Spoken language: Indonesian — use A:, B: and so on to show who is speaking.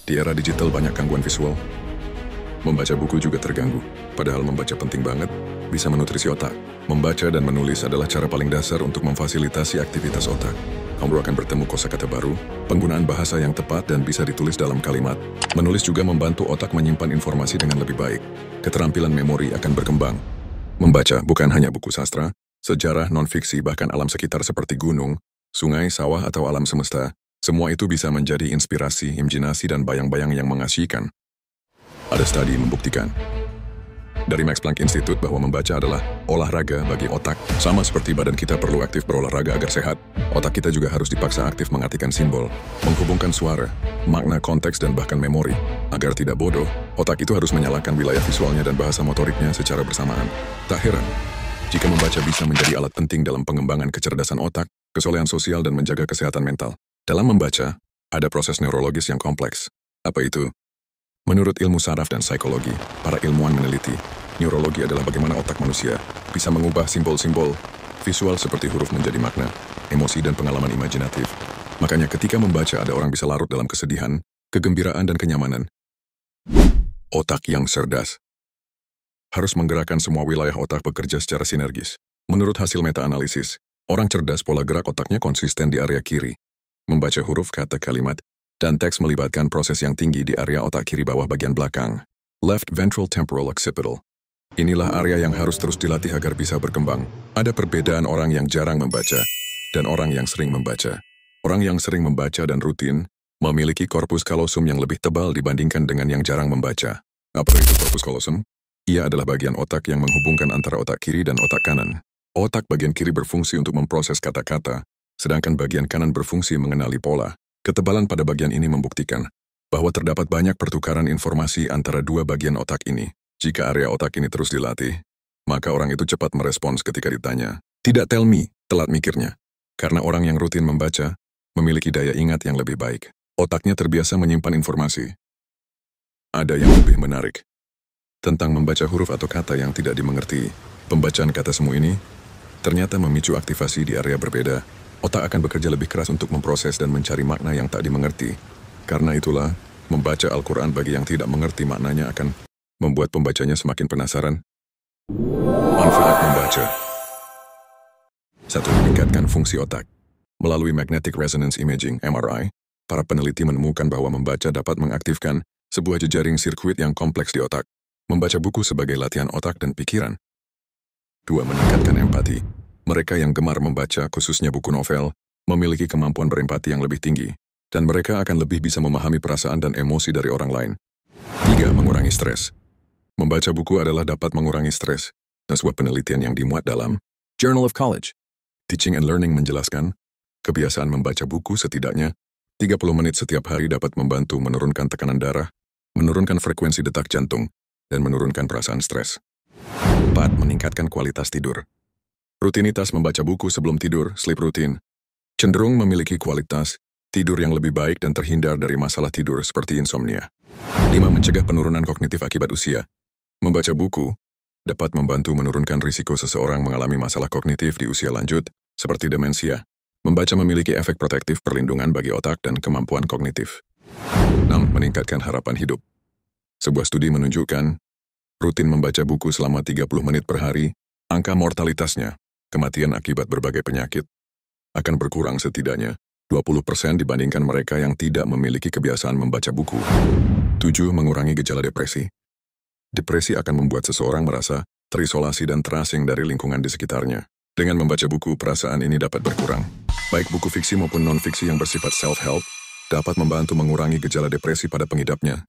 A: Di era digital banyak gangguan visual. Membaca buku juga terganggu, padahal membaca penting banget, bisa menutrisi otak. Membaca dan menulis adalah cara paling dasar untuk memfasilitasi aktivitas otak. Kamu akan bertemu kosakata baru, penggunaan bahasa yang tepat dan bisa ditulis dalam kalimat. Menulis juga membantu otak menyimpan informasi dengan lebih baik. Keterampilan memori akan berkembang. Membaca bukan hanya buku sastra, sejarah, non-fiksi, bahkan alam sekitar seperti gunung, sungai, sawah, atau alam semesta. Semua itu bisa menjadi inspirasi, imajinasi, dan bayang-bayang yang mengasihkan. Ada studi membuktikan dari Max Planck Institute bahwa membaca adalah olahraga bagi otak. Sama seperti badan kita perlu aktif berolahraga agar sehat, otak kita juga harus dipaksa aktif mengartikan simbol, menghubungkan suara, makna, konteks, dan bahkan memori. Agar tidak bodoh, otak itu harus menyalakan wilayah visualnya dan bahasa motoriknya secara bersamaan. Tak heran jika membaca bisa menjadi alat penting dalam pengembangan kecerdasan otak, kesolehan sosial, dan menjaga kesehatan mental. Dalam membaca, ada proses neurologis yang kompleks. Apa itu? Menurut ilmu saraf dan psikologi, para ilmuwan meneliti, neurologi adalah bagaimana otak manusia bisa mengubah simbol-simbol visual seperti huruf menjadi makna, emosi, dan pengalaman imajinatif. Makanya ketika membaca ada orang bisa larut dalam kesedihan, kegembiraan, dan kenyamanan. Otak yang cerdas harus menggerakkan semua wilayah otak bekerja secara sinergis. Menurut hasil meta-analisis, orang cerdas pola gerak otaknya konsisten di area kiri. Membaca huruf, kata, kalimat, dan teks melibatkan proses yang tinggi di area otak kiri bawah bagian belakang. Left ventral temporal occipital. Inilah area yang harus terus dilatih agar bisa berkembang. Ada perbedaan orang yang jarang membaca dan orang yang sering membaca. Orang yang sering membaca dan rutin memiliki korpus kalosum yang lebih tebal dibandingkan dengan yang jarang membaca. Apa itu korpus kalosum? Ia adalah bagian otak yang menghubungkan antara otak kiri dan otak kanan. Otak bagian kiri berfungsi untuk memproses kata-kata, sedangkan bagian kanan berfungsi mengenali pola. Ketebalan pada bagian ini membuktikan bahwa terdapat banyak pertukaran informasi antara dua bagian otak ini. Jika area otak ini terus dilatih, maka orang itu cepat merespons ketika ditanya. Tidak tell me, telat mikirnya. Karena orang yang rutin membaca, memiliki daya ingat yang lebih baik. Otaknya terbiasa menyimpan informasi. Ada yang lebih menarik tentang membaca huruf atau kata yang tidak dimengerti. Pembacaan kata semu ini ternyata memicu aktivasi di area berbeda. Otak akan bekerja lebih keras untuk memproses dan mencari makna yang tak dimengerti. Karena itulah, membaca Al-Quran bagi yang tidak mengerti maknanya akan membuat pembacanya semakin penasaran. Manfaat membaca. 1. Meningkatkan fungsi otak. Melalui Magnetic Resonance Imaging, MRI, para peneliti menemukan bahwa membaca dapat mengaktifkan sebuah jejaring sirkuit yang kompleks di otak. Membaca buku sebagai latihan otak dan pikiran. 2. Meningkatkan empati. Mereka yang gemar membaca, khususnya buku novel, memiliki kemampuan berempati yang lebih tinggi, dan mereka akan lebih bisa memahami perasaan dan emosi dari orang lain. 3. Mengurangi stres. Membaca buku adalah dapat mengurangi stres, dan sebuah penelitian yang dimuat dalam Journal of College Teaching and Learning menjelaskan, kebiasaan membaca buku setidaknya 30 menit setiap hari dapat membantu menurunkan tekanan darah, menurunkan frekuensi detak jantung, dan menurunkan perasaan stres. 4. Meningkatkan kualitas tidur. Rutinitas membaca buku sebelum tidur, sleep routine, cenderung memiliki kualitas tidur yang lebih baik dan terhindar dari masalah tidur seperti insomnia. 5. Mencegah penurunan kognitif akibat usia. Membaca buku dapat membantu menurunkan risiko seseorang mengalami masalah kognitif di usia lanjut, seperti demensia. Membaca memiliki efek protektif perlindungan bagi otak dan kemampuan kognitif. 6. Meningkatkan harapan hidup. Sebuah studi menunjukkan, rutin membaca buku selama 30 menit per hari, angka mortalitasnya, kematian akibat berbagai penyakit, akan berkurang setidaknya 20% dibandingkan mereka yang tidak memiliki kebiasaan membaca buku. 7. Mengurangi gejala depresi. Depresi akan membuat seseorang merasa terisolasi dan terasing dari lingkungan di sekitarnya. Dengan membaca buku, perasaan ini dapat berkurang. Baik buku fiksi maupun non-fiksi yang bersifat self-help dapat membantu mengurangi gejala depresi pada pengidapnya.